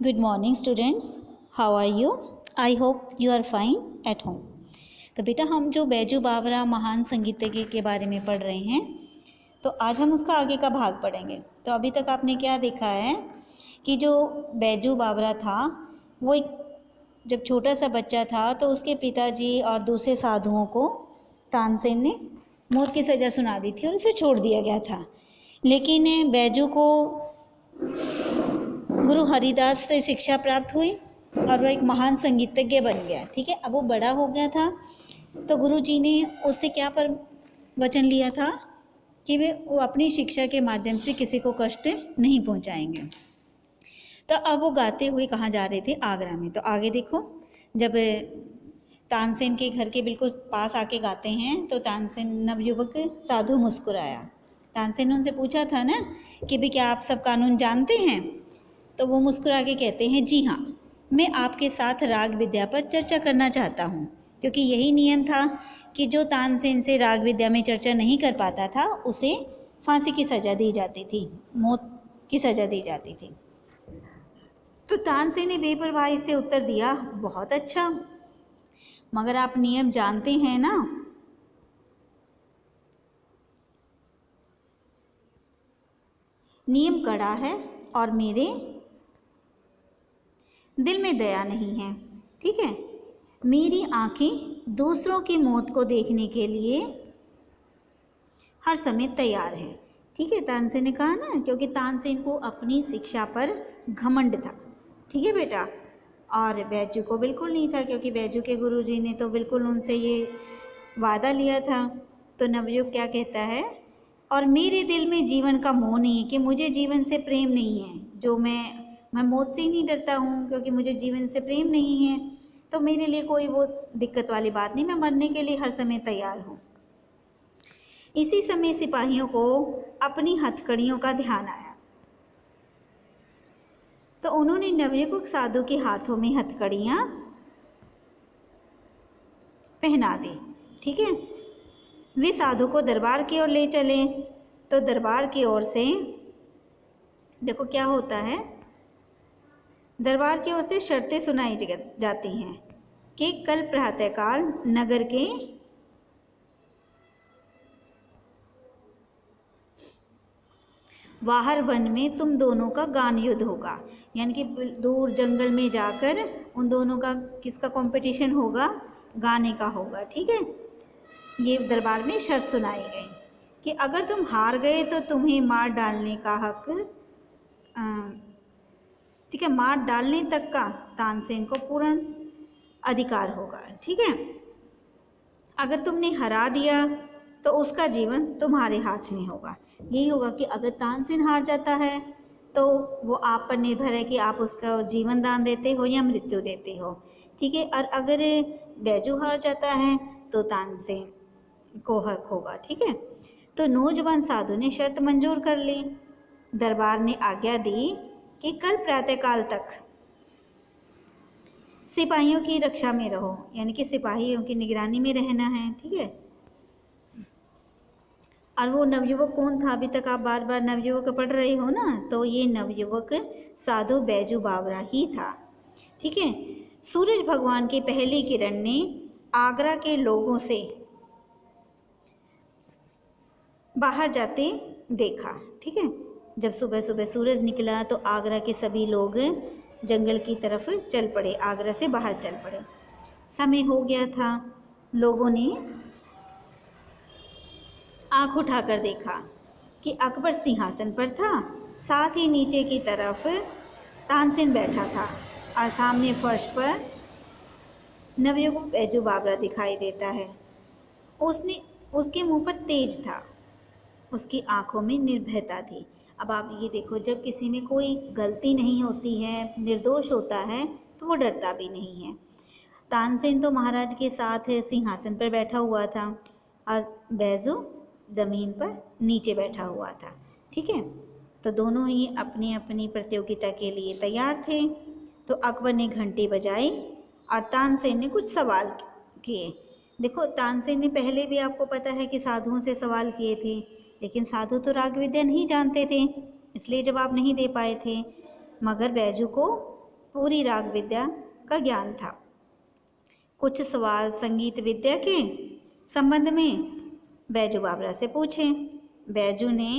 Good morning students. How are you? I hope you are fine at home. तो बेटा हम जो बैजू बावरा महान संगीतज्ञ के बारे में पढ़ रहे हैं, तो आज हम उसका आगे का भाग पढ़ेंगे। तो अभी तक आपने क्या देखा है कि जो बैजू बावरा था वो एक जब छोटा सा बच्चा था तो उसके पिताजी और दूसरे साधुओं को तानसेन ने मौत की सज़ा सुना दी थी और उसे छोड़ दिया गया था। लेकिन बैजू को गुरु हरिदास से शिक्षा प्राप्त हुई और वह एक महान संगीतज्ञ बन गया। ठीक है, अब वो बड़ा हो गया था तो गुरु जी ने उससे क्या पर वचन लिया था कि वो अपनी शिक्षा के माध्यम से किसी को कष्ट नहीं पहुंचाएंगे। तो अब वो गाते हुए कहाँ जा रहे थे? आगरा में। तो आगे देखो, जब तानसेन के घर के बिल्कुल पास आके गाते हैं तो तानसेन नवयुवक साधु मुस्कुराया। तानसेन ने उनसे पूछा था ना कि भी क्या आप सब कानून जानते हैं? तो वो मुस्कुरा के कहते हैं, जी हाँ, मैं आपके साथ राग विद्या पर चर्चा करना चाहता हूँ, क्योंकि यही नियम था कि जो तानसेन से राग विद्या में चर्चा नहीं कर पाता था उसे फांसी की सज़ा दी जाती थी, मौत की सज़ा दी जाती थी। तो तानसेन ने बेपरवाही से उत्तर दिया, बहुत अच्छा, मगर आप नियम जानते हैं ना? नियम कड़ा है और मेरे दिल में दया नहीं है। ठीक है, मेरी आंखें दूसरों की मौत को देखने के लिए हर समय तैयार है। ठीक है, तानसेन ने कहा ना, क्योंकि तानसेन को अपनी शिक्षा पर घमंड था। ठीक है बेटा, और बैजू को बिल्कुल नहीं था, क्योंकि बैजू के गुरुजी ने तो बिल्कुल उनसे ये वादा लिया था। तो नवयुग क्या कहता है, और मेरे दिल में जीवन का मोह नहीं है, कि मुझे जीवन से प्रेम नहीं है, जो मैं मौत से ही नहीं डरता हूँ, क्योंकि मुझे जीवन से प्रेम नहीं है, तो मेरे लिए कोई वो दिक्कत वाली बात नहीं, मैं मरने के लिए हर समय तैयार हूँ। इसी समय सिपाहियों को अपनी हथकड़ियों का ध्यान आया, तो उन्होंने नवयुवक साधु के हाथों में हथकड़ियाँ पहना दी। ठीक है, वे साधु को दरबार की ओर ले चले। तो दरबार की ओर से देखो क्या होता है, दरबार की ओर से शर्तें सुनाई जाती हैं कि कल प्रातःकाल नगर के बाहर वन में तुम दोनों का गान युद्ध होगा, यानी कि दूर जंगल में जाकर उन दोनों का किसका कंपटीशन होगा? गाने का होगा। ठीक है, ये दरबार में शर्त सुनाई गई कि अगर तुम हार गए तो तुम्हें मार डालने का हक, ठीक है, मार डालने तक का तानसेन को पूर्ण अधिकार होगा। ठीक है, अगर तुमने हरा दिया तो उसका जीवन तुम्हारे हाथ में होगा। यही होगा कि अगर तानसेन हार जाता है तो वो आप पर निर्भर है कि आप उसका जीवन दान देते हो या मृत्यु देते हो। ठीक है, और अगर बैजू हार जाता है तो तानसेन को हक होगा। ठीक है, तो नौजवान साधु ने शर्त मंजूर कर ली। दरबार ने आज्ञा दी कि कल प्रातःकाल तक सिपाहियों की रक्षा में रहो, यानी कि सिपाहियों की निगरानी में रहना है। ठीक है, और वो नवयुवक कौन था? अभी तक आप बार बार नवयुवक पढ़ रहे हो ना, तो ये नवयुवक साधु बैजू बावरा ही था। ठीक है, सूरज भगवान की पहली किरण ने आगरा के लोगों से बाहर जाते देखा। ठीक है, जब सुबह सुबह सूरज निकला तो आगरा के सभी लोग जंगल की तरफ चल पड़े, आगरा से बाहर चल पड़े। समय हो गया था, लोगों ने आंख उठाकर देखा कि अकबर सिंहासन पर था, साथ ही नीचे की तरफ तानसेन बैठा था और सामने फर्श पर नवयुवक बैजू बावरा दिखाई देता है। उसके मुंह पर तेज था, उसकी आंखों में निर्भयता थी। अब आप ये देखो, जब किसी में कोई गलती नहीं होती है, निर्दोष होता है, तो वो डरता भी नहीं है। तानसेन तो महाराज के साथ सिंहासन पर बैठा हुआ था और बैजू ज़मीन पर नीचे बैठा हुआ था। ठीक है, तो दोनों ही अपनी अपनी प्रतियोगिता के लिए तैयार थे। तो अकबर ने घंटी बजाई और तानसेन ने कुछ सवाल किए। देखो, तानसेन ने पहले भी, आपको पता है, कि साधुओं से सवाल किए थे, लेकिन साधु तो राग विद्या नहीं जानते थे, इसलिए जवाब नहीं दे पाए थे। मगर बैजू को पूरी राग विद्या का ज्ञान था। कुछ सवाल संगीत विद्या के संबंध में बैजू बावरा से पूछे। बैजू ने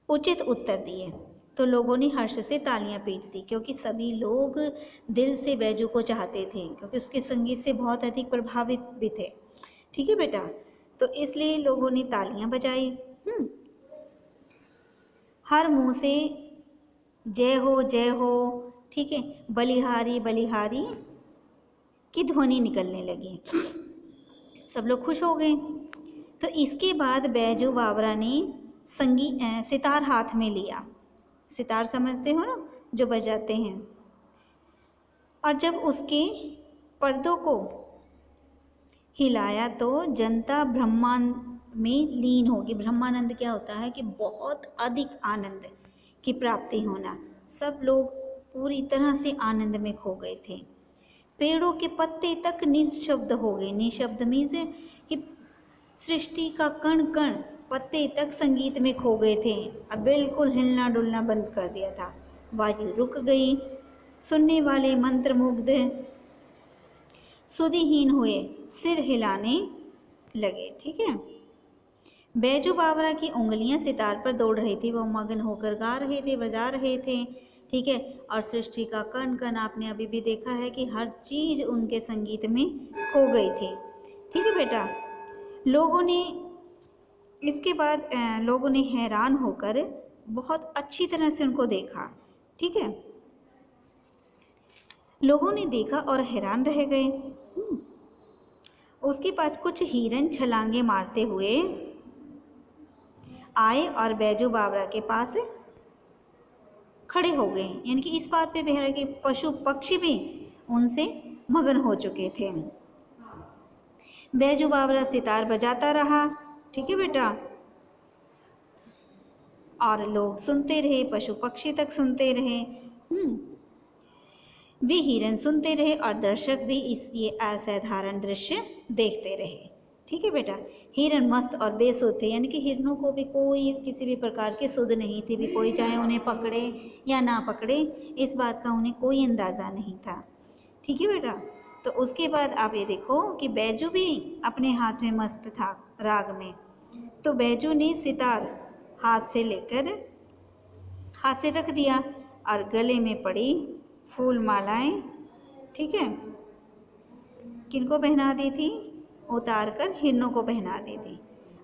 उचित उत्तर दिए तो लोगों ने हर्ष से तालियां पीट दी, क्योंकि सभी लोग दिल से बैजू को चाहते थे, क्योंकि उसके संगीत से बहुत अधिक प्रभावित भी थे। ठीक है बेटा, तो इसलिए लोगों ने तालियां बजाई। हर मुंह से जय हो, ठीक है, बलिहारी बलिहारी की ध्वनि निकलने लगी। सब लोग खुश हो गए। तो इसके बाद बैजू बावरा ने सितार हाथ में लिया। सितार समझते हो ना, जो बजाते हैं। और जब उसके पर्दों को हिलाया तो जनता ब्रह्मानंद में लीन होगी। ब्रह्मानंद क्या होता है कि बहुत अधिक आनंद की प्राप्ति होना। सब लोग पूरी तरह से आनंद में खो गए थे। पेड़ों के पत्ते तक निशब्द हो गए। निशब्द मीन्स कि सृष्टि का कण कण पत्ते तक संगीत में खो गए थे और बिल्कुल हिलना डुलना बंद कर दिया था। वायु रुक गई। सुनने वाले मंत्रमुग्ध सुधिहीन हुए, सिर हिलाने लगे। ठीक है, बैजू बावरा की उंगलियां सितार पर दौड़ रही थी। वो मगन होकर गा रहे थे, बजा रहे थे। ठीक है, और सृष्टि का कण कण आपने अभी भी देखा है कि हर चीज़ उनके संगीत में खो गई थी। ठीक है बेटा, लोगों ने इसके बाद लोगों ने हैरान होकर बहुत अच्छी तरह से उनको देखा। ठीक है, लोगों ने देखा और हैरान रह गए। उसके पास कुछ हिरन छलांगे मारते हुए आए और बैजू बावरा के पास खड़े हो गए। यानी कि इस बात पे बहरा कि पशु पक्षी भी उनसे मगन हो चुके थे। बैजू बावरा सितार बजाता रहा। ठीक है बेटा, और लोग सुनते रहे, पशु पक्षी तक सुनते रहे। वे हिरन सुनते रहे और दर्शक भी इस ये असाधारण दृश्य देखते रहे। ठीक है बेटा, हिरन मस्त और बेसुध थे। यानी कि हिरनों को भी कोई किसी भी प्रकार की सुध नहीं थी भी, कोई चाहे उन्हें पकड़े या ना पकड़े, इस बात का उन्हें कोई अंदाज़ा नहीं था। ठीक है बेटा, तो उसके बाद आप ये देखो कि बैजू भी अपने हाथ में मस्त था राग में। तो बैजू ने सितार हाथ से लेकर हाथ से रख दिया और गले में पड़ी फूल मालाएं, ठीक है, किनको पहना दी थी? उतार कर हिरनों को पहना दी थी।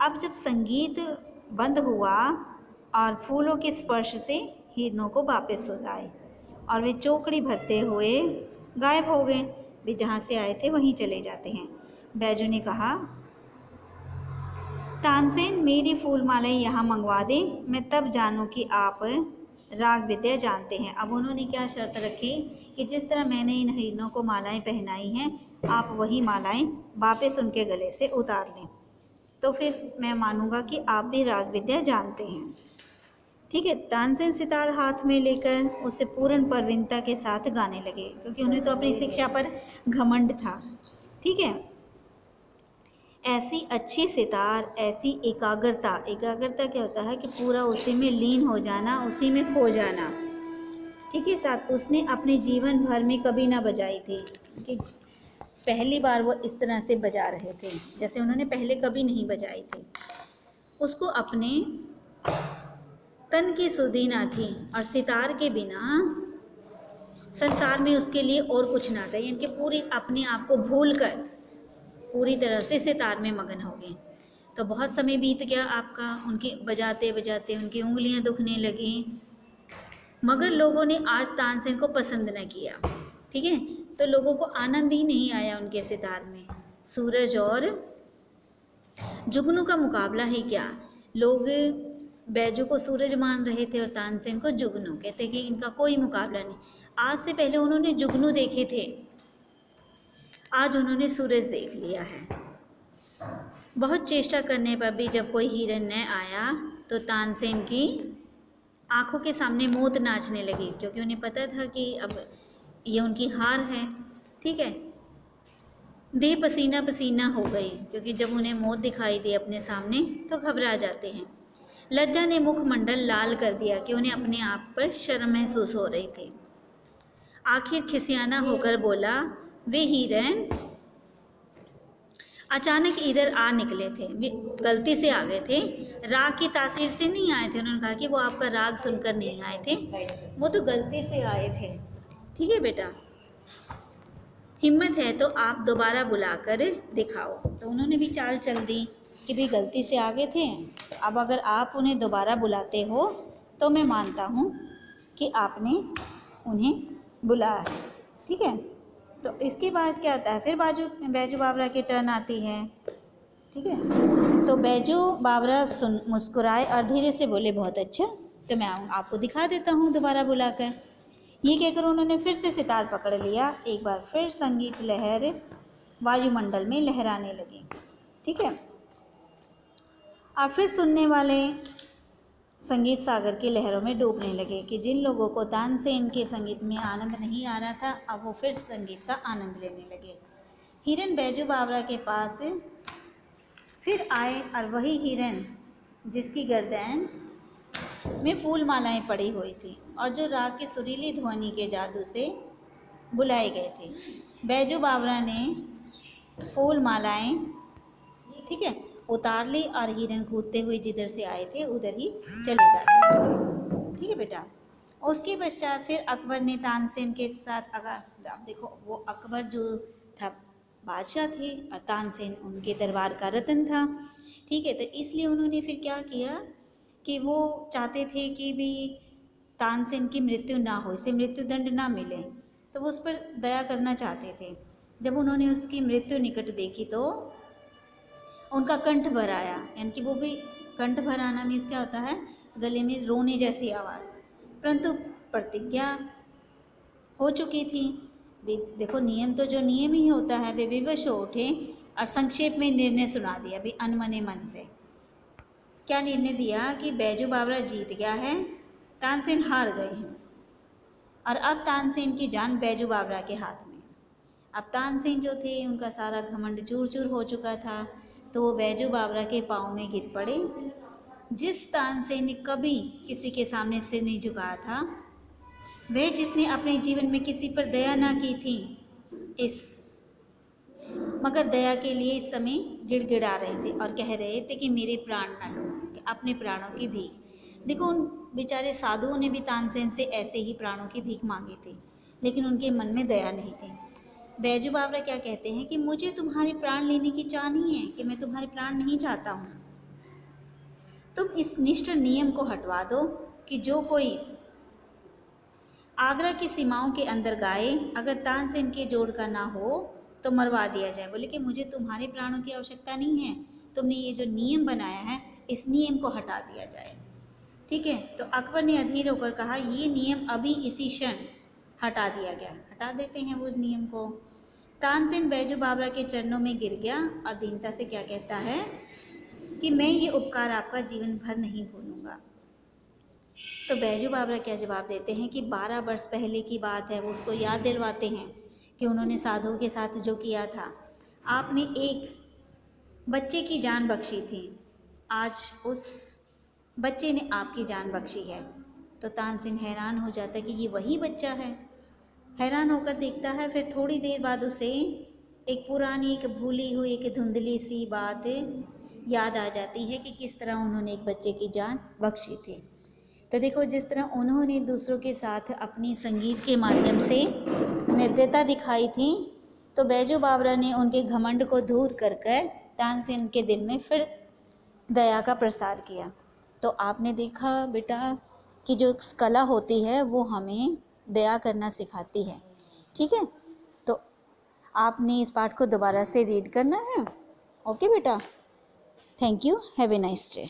अब जब संगीत बंद हुआ और फूलों के स्पर्श से हिरनों को वापस सुलाए और वे चौकड़ी भरते हुए गायब हो गए। वे जहाँ से आए थे वहीं चले जाते हैं। बैजू ने कहा, तानसेन मेरी फूल मालाएं यहाँ मंगवा दे, मैं तब जानूँ कि आप राग विद्या जानते हैं। अब उन्होंने क्या शर्त रखी कि जिस तरह मैंने इन हिरनों को मालाएं पहनाई हैं, आप वही मालाएं वापस उनके गले से उतार लें, तो फिर मैं मानूंगा कि आप भी राग विद्या जानते हैं। ठीक है, तानसेन सितार हाथ में लेकर उसे पूर्ण प्रवीणता के साथ गाने लगे, क्योंकि उन्हें तो अपनी शिक्षा पर घमंड था। ठीक है, ऐसी अच्छी सितार, ऐसी एकाग्रता, एकाग्रता क्या होता है कि पूरा उसी में लीन हो जाना, उसी में खो जाना। ठीक है, साथ उसने अपने जीवन भर में कभी ना बजाई थी कि पहली बार वो इस तरह से बजा रहे थे, जैसे उन्होंने पहले कभी नहीं बजाई थी। उसको अपने तन की सुधि ना थी और सितार के बिना संसार में उसके लिए और कुछ ना था। यानी कि पूरी अपने आप को भूल कर पूरी तरह से सितार में मगन हो गए। तो बहुत समय बीत गया आपका, उनकी बजाते बजाते उनकी उंगलियां दुखने लगी, मगर लोगों ने आज तानसेन को पसंद न किया। ठीक है, तो लोगों को आनंद ही नहीं आया उनके सितार में। सूरज और जुगनू का मुकाबला है क्या? लोग बैजू को सूरज मान रहे थे और तानसेन को जुगनू, कहते कि इनका कोई मुकाबला नहीं। आज से पहले उन्होंने जुगनू देखे थे, आज उन्होंने सूरज देख लिया है। बहुत चेष्टा करने पर भी जब कोई हिरन न आया तो तानसेन की आंखों के सामने मौत नाचने लगी, क्योंकि उन्हें पता था कि अब ये उनकी हार है। ठीक है, देह पसीना पसीना हो गई, क्योंकि जब उन्हें मौत दिखाई दी अपने सामने तो घबरा जाते हैं। लज्जा ने मुखमंडल लाल कर दिया कि उन्हें अपने आप पर शर्म महसूस हो रही थी। आखिर खिसियाना होकर बोला, वे हिरन अचानक इधर आ निकले थे, वे गलती से आ गए थे, राग की तासीर से नहीं आए थे। उन्होंने कहा कि वो आपका राग सुनकर नहीं आए थे, वो तो गलती से आए थे। ठीक है बेटा, हिम्मत है तो आप दोबारा बुलाकर दिखाओ। तो उन्होंने भी चाल चल दी कि भाई गलती से आ गए थे, अब अगर आप उन्हें दोबारा बुलाते हो तो मैं मानता हूँ कि आपने उन्हें बुलाया है। ठीक है, तो इसके बाद क्या होता है, फिर बैजू बावरा की टर्न आती है। ठीक है, तो बैजू बावरा मुस्कुराए और धीरे से बोले, बहुत अच्छा, तो मैं आपको दिखा देता हूँ दोबारा बुलाकर। ये कहकर उन्होंने फिर से सितार पकड़ लिया। एक बार फिर संगीत लहर वायुमंडल में लहराने लगी। ठीक है, और फिर सुनने वाले संगीत सागर की लहरों में डूबने लगे कि जिन लोगों को तानसेन के संगीत में आनंद नहीं आ रहा था, अब वो फिर संगीत का आनंद लेने लगे। हिरन बैजू बावरा के पास फिर आए और वही हिरन जिसकी गर्दन में फूल मालाएं पड़ी हुई थी और जो राग की सुरीली ध्वनि के जादू से बुलाए गए थे। बैजू बावरा ने फूल मालाएं, ठीक है, उतार ली और हिरन कूदते हुए जिधर से आए थे उधर ही चले जाते। ठीक है बेटा, उसके पश्चात फिर अकबर ने तानसेन के साथ अब देखो, वो अकबर जो था बादशाह थे और तानसेन उनके दरबार का रतन था। ठीक है, तो इसलिए उन्होंने फिर क्या किया कि वो चाहते थे कि भी तानसेन की मृत्यु ना हो, इसे मृत्यु दंड ना मिले, तो वो उस पर दया करना चाहते थे। जब उन्होंने उसकी मृत्यु निकट देखी तो उनका कंठ भर आया, यानी कि वो भी कंठ भर आना मीन्स क्या होता है, गले में रोने जैसी आवाज़, परंतु प्रतिज्ञा हो चुकी थी। देखो नियम तो जो नियम ही होता है, वे विवश हो उठे और संक्षेप में निर्णय सुना दिया भी अनमने मन से। क्या निर्णय दिया कि बैजू बावरा जीत गया है, तानसेन हार गए हैं और अब तानसेन की जान बैजू बावरा के हाथ में। अब तानसेन जो थे उनका सारा घमंड चूर चूर हो चुका था, तो वो बैजू बावरा के पाँव में गिर पड़े। जिस तानसेन ने कभी किसी के सामने सिर नहीं झुकाया था, वह जिसने अपने जीवन में किसी पर दया ना की थी, मगर दया के लिए इस समय गिड़गिड़ा रहे थे और कह रहे थे कि मेरे प्राण न लो, कि अपने प्राणों की भीख। देखो उन बेचारे साधुओं ने भी तानसेन से ऐसे ही प्राणों की भीख मांगी थी, लेकिन उनके मन में दया नहीं थी। बैजू बावरा क्या कहते हैं कि मुझे तुम्हारे प्राण लेने की चाह नहीं है, कि मैं तुम्हारे प्राण नहीं चाहता हूँ। तुम इस निष्ठ नियम को हटवा दो कि जो कोई आगरा की सीमाओं के अंदर गाए, अगर तानसेन के जोड़ का ना हो तो मरवा दिया जाए। बोले कि मुझे तुम्हारे प्राणों की आवश्यकता नहीं है, तुमने ये जो नियम बनाया है इस नियम को हटा दिया जाए। ठीक है, तो अकबर ने अधीर होकर कहा, ये नियम अभी इसी क्षण हटा दिया गया। हटा देते हैं वो उस नियम को। तानसेन बैजू बावरा के चरणों में गिर गया और दीनता से क्या कहता है कि मैं ये उपकार आपका जीवन भर नहीं भूलूंगा। तो बैजू बावरा क्या जवाब देते हैं कि 12 वर्ष पहले की बात है। वो उसको याद दिलवाते हैं कि उन्होंने साधुओं के साथ जो किया था, आपने एक बच्चे की जान बख्शी थी, आज उस बच्चे ने आपकी जान बख्शी है। तो तानसेन हैरान हो जाता है कि ये वही बच्चा है। हैरान होकर देखता है, फिर थोड़ी देर बाद उसे एक पुरानी, एक भूली हुई, एक धुंधली सी बात याद आ जाती है कि किस तरह उन्होंने एक बच्चे की जान बख्शी थी। तो देखो, जिस तरह उन्होंने दूसरों के साथ अपनी संगीत के माध्यम से निर्दयता दिखाई थी, तो बैजू बावरा ने उनके घमंड को दूर कर तानसेन के दिल में फिर दया का प्रसार किया। तो आपने देखा बेटा कि जो कला होती है वो हमें दया करना सिखाती है। ठीक है, तो आपने इस पाठ को दोबारा से रीड करना है। ओके बेटा, thank you, have a nice day.